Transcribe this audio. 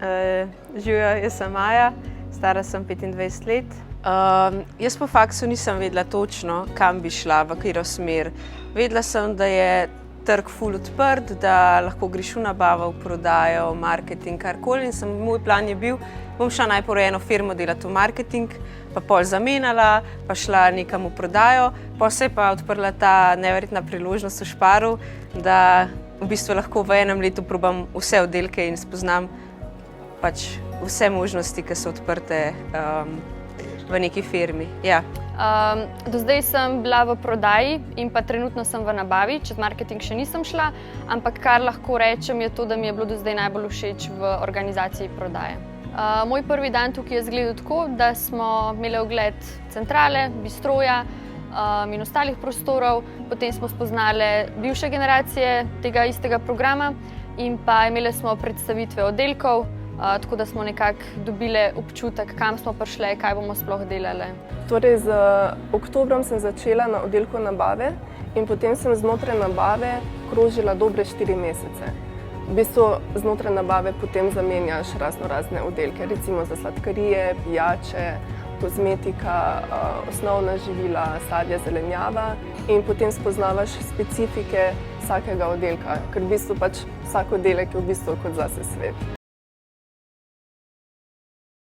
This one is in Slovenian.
Živjo, jaz sem Maja, stara sem 25 let. Jaz po faksu nisem vedela točno, kam bi šla, v katero smer. Vedela sem, da je trg ful odprt, da lahko greš v nabavo, v prodajo, marketing, karkoli. In moj plan je bil, bom šla najprej v eno firmo delati v marketing, pa pol zamenjala, pa šla nekam v prodajo. Pol se je pa odprla ta neverjetna priložnost v Sparu, da v bistvu lahko v enem letu probam vse oddelke in spoznam pač vse možnosti, ki so odprte v neki firmi. Ja. Do zdaj sem bila v prodaji in pa trenutno sem v nabavi, čez marketing še nisem šla, ampak kar lahko rečem je to, da mi je bilo do zdaj najbolj všeč v organizaciji prodaje. Moj prvi dan tukaj je izgledal tako, da smo imeli ogled centrale, bistroja in ostalih prostorov, potem smo spoznali bivše generacije tega istega programa in pa imeli smo predstavitve oddelkov, tako da smo nekako dobili občutek, kam smo prišli, kaj bomo sploh delali. Torej, z oktobrom sem začela na oddelku nabave in potem sem znotraj nabave krožila dobre 4 mesece. V bistvu znotraj nabave potem zamenjaš razne oddelke, recimo za sladkarije, pijače, kozmetika, osnovna živila, sadje, zelenjava in potem spoznavaš specifike vsakega oddelka, ker v bistvu pač vsak oddelek je v bistvu kot zase svet.